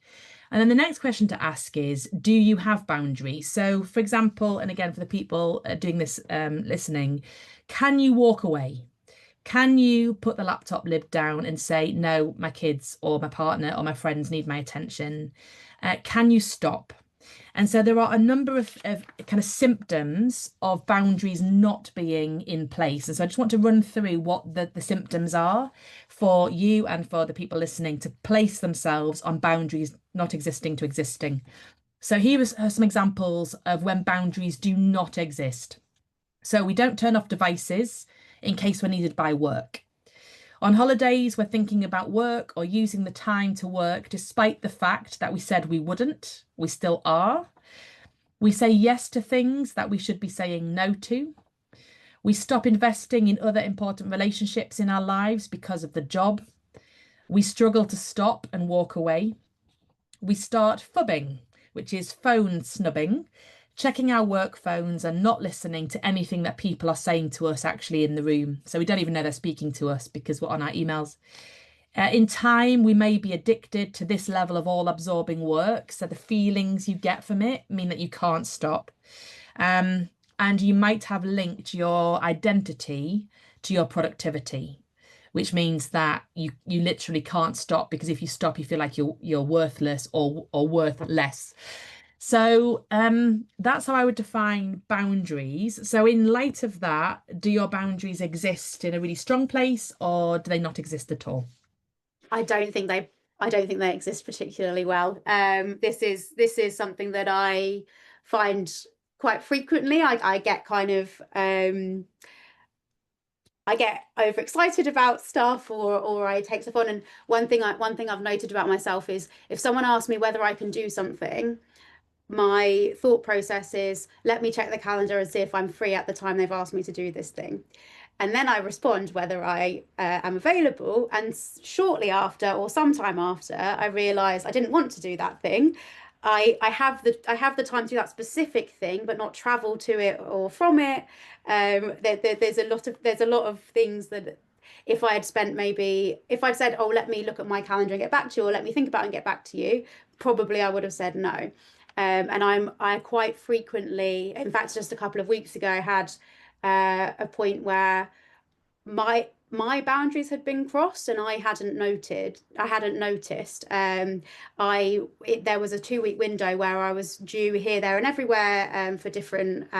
And then the next question to ask is, do you have boundaries? So, for example, and again, for the people doing this listening, can you walk away? Can you put the laptop lid down and say, no, my kids or my partner or my friends need my attention? Can you stop? And so there are a number of kind of symptoms of boundaries not being in place. And so I just want to run through what the symptoms are for you and for the people listening to place themselves on boundaries not existing to existing. So here are some examples of when boundaries do not exist. So we don't turn off devices in case we're needed by work. On holidays, we're thinking about work or using the time to work despite the fact that we said we wouldn't. We still are. We say yes to things that we should be saying no to. We stop investing in other important relationships in our lives because of the job. We struggle to stop and walk away. We start phubbing, which is phone snubbing, checking our work phones and not listening to anything that people are saying to us actually in the room. So we don't even know they're speaking to us because we're on our emails. In time, we may be addicted to this level of all-absorbing work. So the feelings you get from it mean that you can't stop. And you might have linked your identity to your productivity, which means that you literally can't stop because if you stop, you feel like you're worthless or worth less. So that's how I would define boundaries. So in light of that, do your boundaries exist in a really strong place or do they not exist at all? I don't think they I don't think they exist particularly well. This is something that I find quite frequently. I get kind of I get overexcited about stuff, or I take stuff on. And one thing I've noted about myself is if someone asks me whether I can do something, my thought process is, let me check the calendar and see if I'm free at the time they've asked me to do this thing. And then I respond whether I am available. And shortly after, or sometime after, I realize I didn't want to do that thing. I have the time to do that specific thing, but not travel to it or from it. There's a lot of things that if I had spent maybe if I'd said, oh, let me look at my calendar and get back to you, or let me think about it and get back to you, probably I would have said no. And I quite frequently, in fact, just a couple of weeks ago, I had a point where my boundaries had been crossed and I hadn't noticed. There was a 2 week window where I was due here, there, and everywhere for different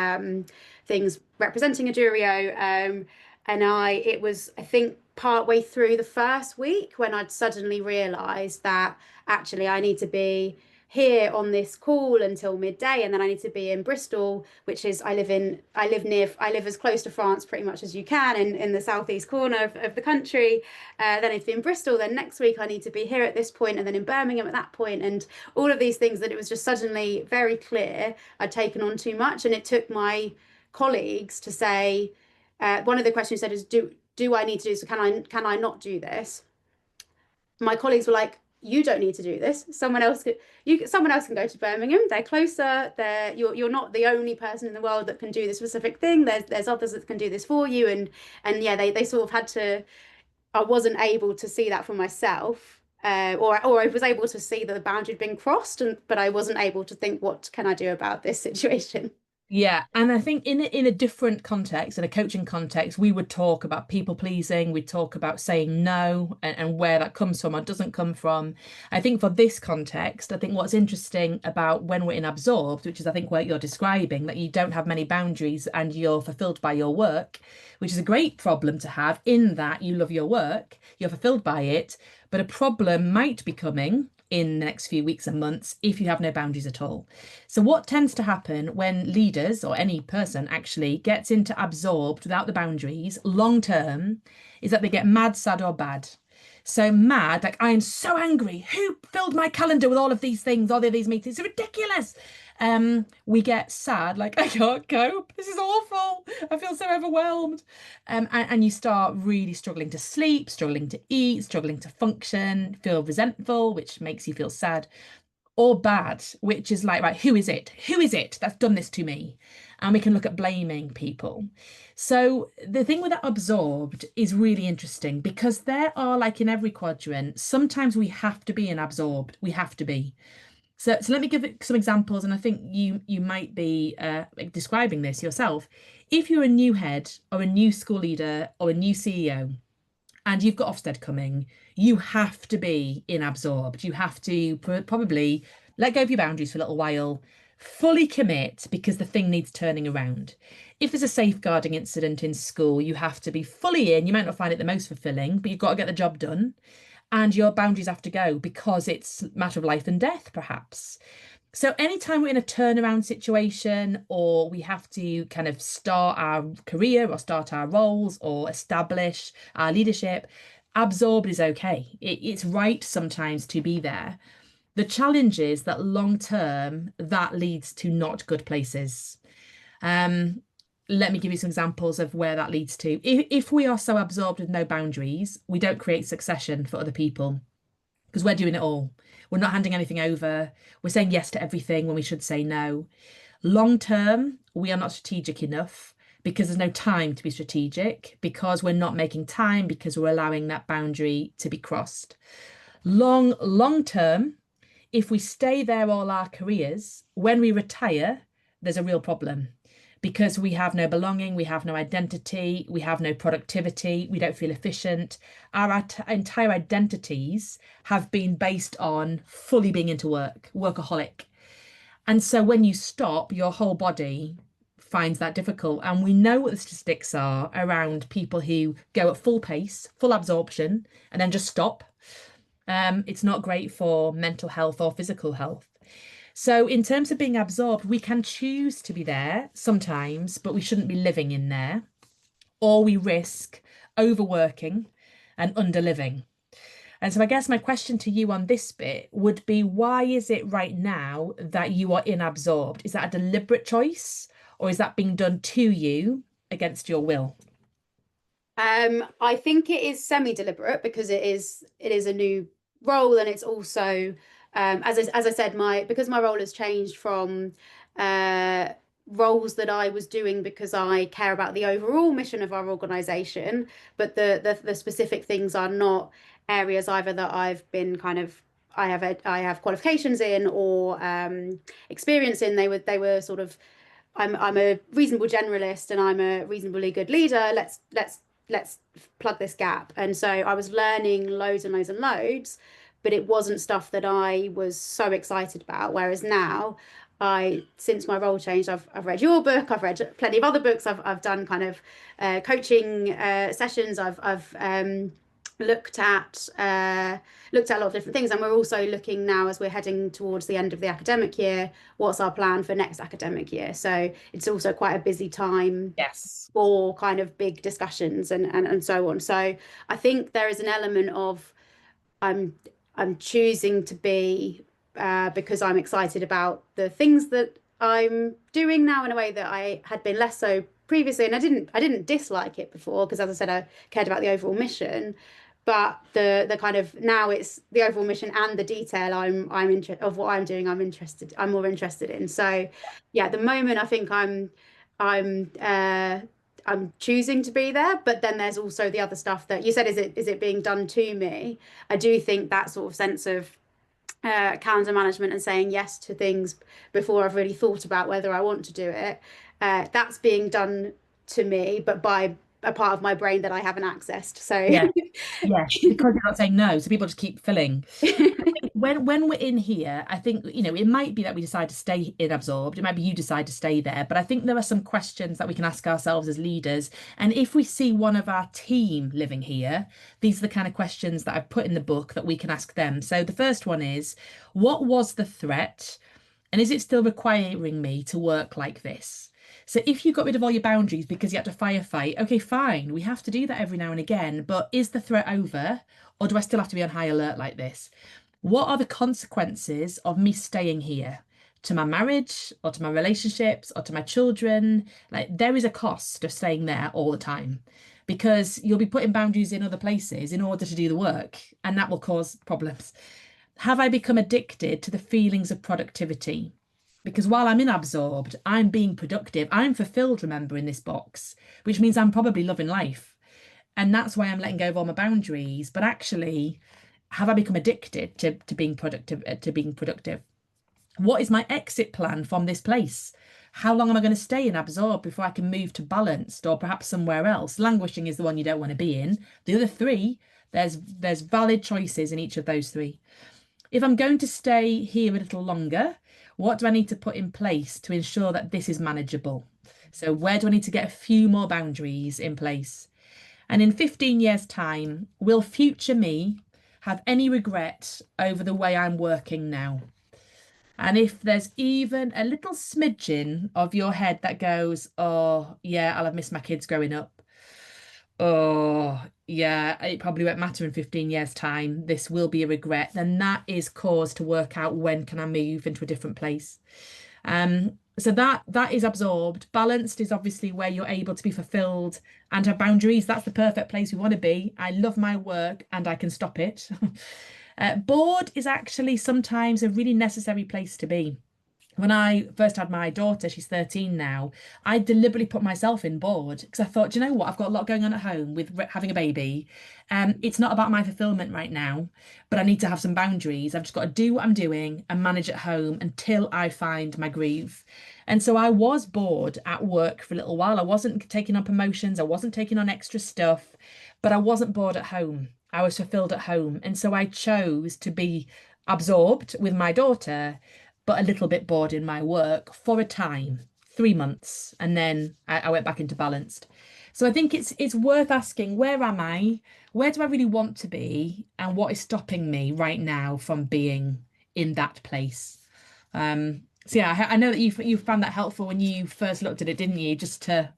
things representing Edurio. And it was, I think, partway through the first week when I'd suddenly realised that actually I need to be here on this call until midday, and then I need to be in Bristol, which is I live as close to France pretty much as you can in the southeast corner of the country. Then I need to be in Bristol, then next week I need to be here at this point, and then in Birmingham at that point, and all of these things that it was just suddenly very clear I'd taken on too much. And it took my colleagues to say, one of the questions you said is, do I need to do so, can I not do this? My colleagues were like, you don't need to do this. Someone else can go to Birmingham. They're closer. You're not the only person in the world that can do this specific thing. There's others that can do this for you. And yeah, they sort of had to. I wasn't able to see that for myself. Or I was able to see that the boundary had been crossed, but I wasn't able to think, what can I do about this situation? Yeah, and I think in a different context, in a coaching context, we would talk about people pleasing, we'd talk about saying no and where that comes from or doesn't come from. I think for this context, I think what's interesting about when we're in absorbed, which is I think what you're describing, that you don't have many boundaries and you're fulfilled by your work, which is a great problem to have in that you love your work, you're fulfilled by it, but a problem might be coming in the next few weeks and months if you have no boundaries at all. So, what tends to happen when leaders or any person actually gets into absorbed without the boundaries long term is that they get mad, sad, or bad. So mad, like I am so angry. Who filled my calendar with all of these things, all of these meetings? It's ridiculous. We get sad, like I can't cope. This is awful. I feel so overwhelmed. And you start really struggling to sleep, struggling to eat, struggling to function, feel resentful, which makes you feel sad or bad, which is like, right, who is it? Who is it that's done this to me? And we can look at blaming people. So the thing with that absorbed is really interesting because there are, like in every quadrant, sometimes we have to be in absorbed. We have to be. So let me give it some examples, and I think you might be describing this yourself. If you're a new head or a new school leader or a new CEO, and you've got Ofsted coming, you have to be in absorbed. You have to probably let go of your boundaries for a little while, fully commit because the thing needs turning around. If there's a safeguarding incident in school, you have to be fully in. You might not find it the most fulfilling, but you've got to get the job done. And your boundaries have to go because it's a matter of life and death, perhaps. So anytime we're in a turnaround situation or we have to kind of start our career or start our roles or establish our leadership, absorbed is okay. It's right sometimes to be there. The challenge is that long term, that leads to not good places. Um, Let me give you some examples of where that leads to. If we are so absorbed with no boundaries, we don't create succession for other people because we're doing it all. We're not handing anything over. We're saying yes to everything when we should say no. Long term, we are not strategic enough because there's no time to be strategic, because we're not making time, because we're allowing that boundary to be crossed. Long term, if we stay there all our careers, when we retire, there's a real problem because we have no belonging, we have no identity, we have no productivity, we don't feel efficient. Our entire identities have been based on fully being into work, workaholic. And so when you stop, your whole body finds that difficult. And we know what the statistics are around people who go at full pace, full absorption, and then just stop. It's not great for mental health or physical health. So, in terms of being absorbed, we can choose to be there sometimes, but we shouldn't be living in there, or we risk overworking and underliving. And so, I guess my question to you on this bit would be why is it right now that you are in absorbed? Is that a deliberate choice, or is that being done to you against your will? I think it is semi-deliberate because it is a new role, and it's also as I said, my because my role has changed from uh, roles that I was doing because I care about the overall mission of our organization, but the specific things are not areas either that I've been kind of I have qualifications in or experience in. They were sort of I'm a reasonable generalist and I'm a reasonably good leader. Let's plug this gap. And so I was learning loads and loads and loads, but it wasn't stuff that I was so excited about. Whereas now, since my role changed, I've read your book, I've read plenty of other books, I've done kind of coaching sessions, I've looked at a lot of different things, and we're also looking now as we're heading towards the end of the academic year, what's our plan for next academic year. So it's also quite a busy time Yes. for kind of big discussions and so on. So I think there is an element of I'm I'm choosing to be because I'm excited about the things that I'm doing now in a way that I had been less so previously, and I didn't dislike it before because, as I said, I cared about the overall mission. But the kind of now it's the overall mission and the detail I'm interested of what I'm doing. I'm more interested in. So yeah, at the moment I think I'm I'm choosing to be there, but then there's also the other stuff that you said, is it being done to me? I do think that sort of sense of calendar management and saying yes to things before I've really thought about whether I want to do it. That's being done to me, but by a part of my brain that I haven't accessed. So Yeah, yeah, because you're not saying no, so people just keep filling. When we're in here, I think, it might be that we decide to stay in absorbed. It might be you decide to stay there. But I think there are some questions that we can ask ourselves as leaders. And if we see one of our team living here, these are the kind of questions that I've put in the book that we can ask them. So the first one is, what was the threat? And is it still requiring me to work like this? So if you got rid of all your boundaries because you had to firefight, okay, fine, we have to do that every now and again. But is the threat over? Or do I still have to be on high alert like this? What are the consequences of me staying here to my marriage or to my relationships or to my children? Like, there is a cost of staying there all the time because you'll be putting boundaries in other places in order to do the work, and that will cause problems. Have I become addicted to the feelings of productivity? Because while I'm in absorbed, I'm being productive. I'm fulfilled, remember, in this box, which means I'm probably loving life. And that's why I'm letting go of all my boundaries. But actually, have I become addicted to being productive, to being productive? What is my exit plan from this place? How long am I going to stay in absorb before I can move to balanced or perhaps somewhere else? Languishing is the one you don't want to be in. The other three, there's valid choices in each of those three. If I'm going to stay here a little longer, what do I need to put in place to ensure that this is manageable? So where do I need to get a few more boundaries in place? And in 15 years' time, will future me have any regret over the way I'm working now? And if there's even a little smidgen of your head that goes, oh, yeah, I'll have missed my kids growing up. Oh, yeah, it probably won't matter in 15 years' time. This will be a regret. Then that is cause to work out when can I move into a different place. So that is absorbed. Balanced is obviously where you're able to be fulfilled and have boundaries. That's the perfect place we want to be. I love my work and I can stop it. Bored is actually sometimes a really necessary place to be. When I first had my daughter, she's 13 now, I deliberately put myself in board because I thought, do you know what? I've got a lot going on at home with having a baby. It's not about my fulfillment right now, but I need to have some boundaries. I've just got to do what I'm doing and manage at home until I find my groove. And so I was bored at work for a little while. I wasn't taking on promotions, I wasn't taking on extra stuff, but I wasn't bored at home. I was fulfilled at home. And so I chose to be absorbed with my daughter but a little bit bored in my work for a time, 3 months, and then I went back into balanced. So I think it's worth asking, where am I? Where do I really want to be? And what is stopping me right now from being in that place? So yeah, I know that you found that helpful when you first looked at it, didn't you? Just to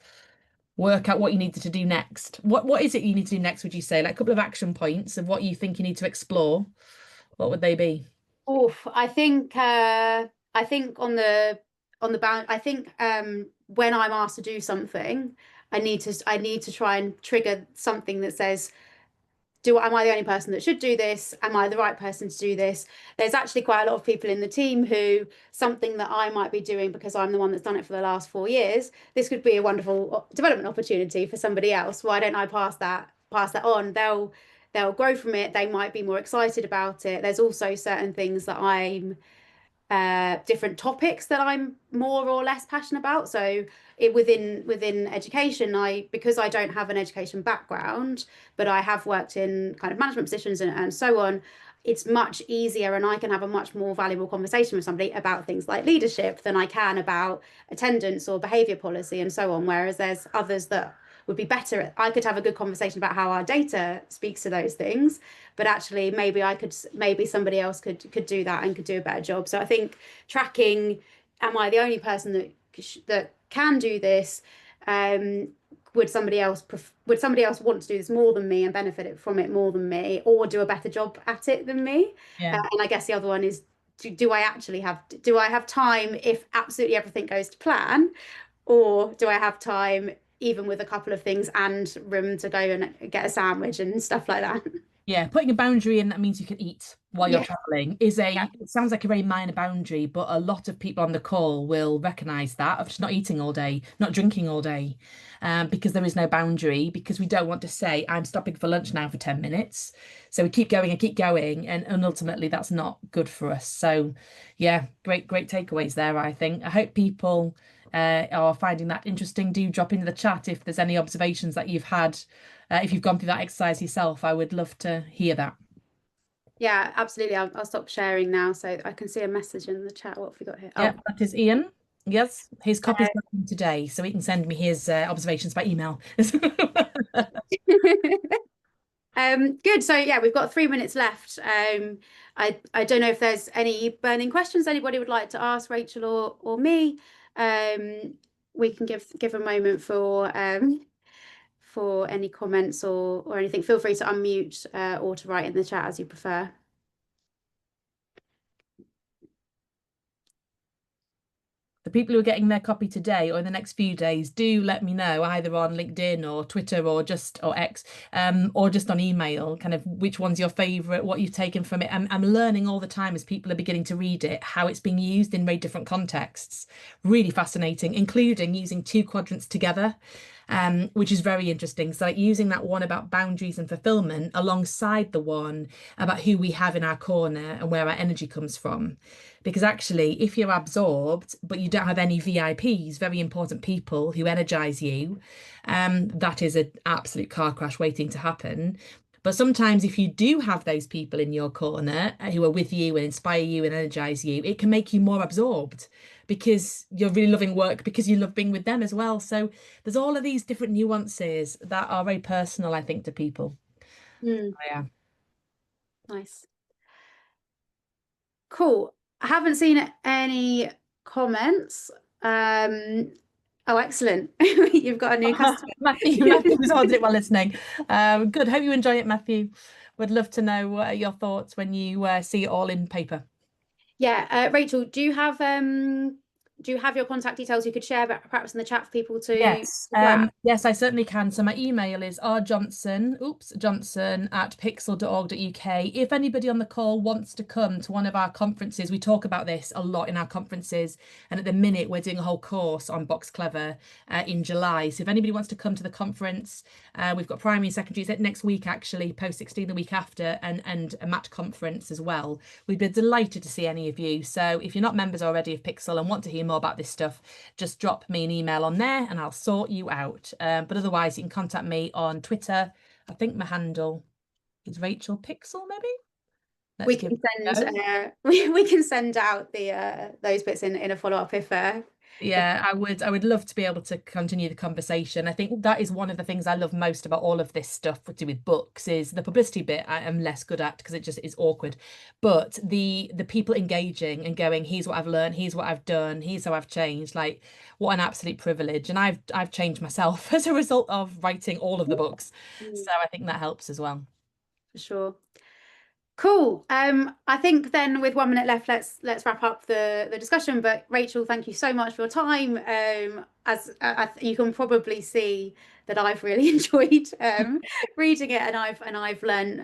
work out what you needed to do next. What is it you need to do next, would you say? Like a couple of action points of what you think you need to explore. What would they be? Oof, I think on the bound I think when I'm asked to do something, I need to try and trigger something that says, am I the only person that should do this? Am I the right person to do this? There's actually quite a lot of people in the team who something that I might be doing because I'm the one that's done it for the last 4 years. This could be a wonderful development opportunity for somebody else. Why don't I pass that on? They'll grow from it. They might be more excited about it. There's also certain things that I'm different topics that I'm more or less passionate about. So within education, because I don't have an education background, but I have worked in kind of management positions and so on, it's much easier and I can have a much more valuable conversation with somebody about things like leadership than I can about attendance or behaviour policy and so on. Whereas there's others that would be better. I could have a good conversation about how our data speaks to those things, but actually maybe somebody else could do that and could do a better job. So I think tracking, am I the only person that can do this? Um, would somebody else want to do this more than me and benefit from it more than me, or do a better job at it than me? Yeah. And I guess the other one is, do I have time if absolutely everything goes to plan, or do I have time even with a couple of things and room to go and get a sandwich and stuff like that? Yeah, putting a boundary in that means you can eat while you're Yeah, traveling yeah, it sounds like a very minor boundary, but a lot of people on the call will recognize that of just not eating all day, not drinking all day, because there is no boundary, because we don't want to say, I'm stopping for lunch now for 10 minutes. So we keep going and keep going, and ultimately that's not good for us. So yeah, great takeaways there, I think. I hope people are finding that interesting. Do drop into the chat if there's any observations that you've had. If you've gone through that exercise yourself, I would love to hear that. yeah, absolutely. I'll stop sharing now so I can see a message in the chat. What have we got here? Yeah, Oh, that is Ian. Yes, his copy's uh, coming today, so he can send me his observations by email. good. So yeah, we've got 3 minutes left. I don't know if there's any burning questions anybody would like to ask Rachel or me. Um, we can give a moment for any comments or anything. Feel free to unmute or to write in the chat as you prefer. The people who are getting their copy today or in the next few days, do let me know either on LinkedIn or Twitter or X, or just on email, kind of which one's your favorite, what you've taken from it. I'm learning all the time as people are beginning to read it, how it's being used in very different contexts. Really fascinating, including using two quadrants together. Which is very interesting. So, like using that one about boundaries and fulfillment alongside the one about who we have in our corner and where our energy comes from. Because actually, if you're absorbed, but you don't have any VIPs, very important people who energize you, that is an absolute car crash waiting to happen. But sometimes, if you do have those people in your corner who are with you and inspire you and energize you, it can make you more absorbed because you're really loving work, because you love being with them as well. So there's all of these different nuances that are very personal, I think, to people. Mm, Yeah. nice. Cool. I haven't seen any comments. Oh, excellent. You've got a new customer. Matthew's holding it while listening. Good. Hope you enjoy it, Matthew. Would love to know your thoughts when you see it all in paper. Yeah, Rachel, do you have your contact details you could share perhaps in the chat for people Yes, to grab? yes, I certainly can. So my email is rjohnson@pixel.org.uk. If anybody on the call wants to come to one of our conferences, we talk about this a lot in our conferences. And at the minute, we're doing a whole course on Box Clever in July. So if anybody wants to come to the conference, we've got primary and secondary next week, actually, post 16 the week after, and a match conference as well. We'd be delighted to see any of you. So if you're not members already of Pixel and want to hear more about this stuff, just drop me an email on there and I'll sort you out. But otherwise, you can contact me on Twitter. I think my handle is Rachel Pixel, maybe. Let's We give can it a send go. we can send out the those bits in a follow-up if Yeah, I would love to be able to continue the conversation. I think that is one of the things I love most about all of this stuff to do with books is the publicity bit I am less good at because it just is awkward. But the people engaging and going, here's what I've learned, here's what I've done, here's how I've changed. Like what an absolute privilege. And I've changed myself as a result of writing all of the books. Mm, So I think that helps as well. for sure. Cool. I think then with 1 minute left, let's wrap up the discussion. But Rachel, thank you so much for your time. As you can probably see that I've really enjoyed reading it, and I've learned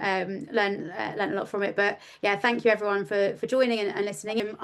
a lot from it. But yeah, thank you everyone for joining and listening.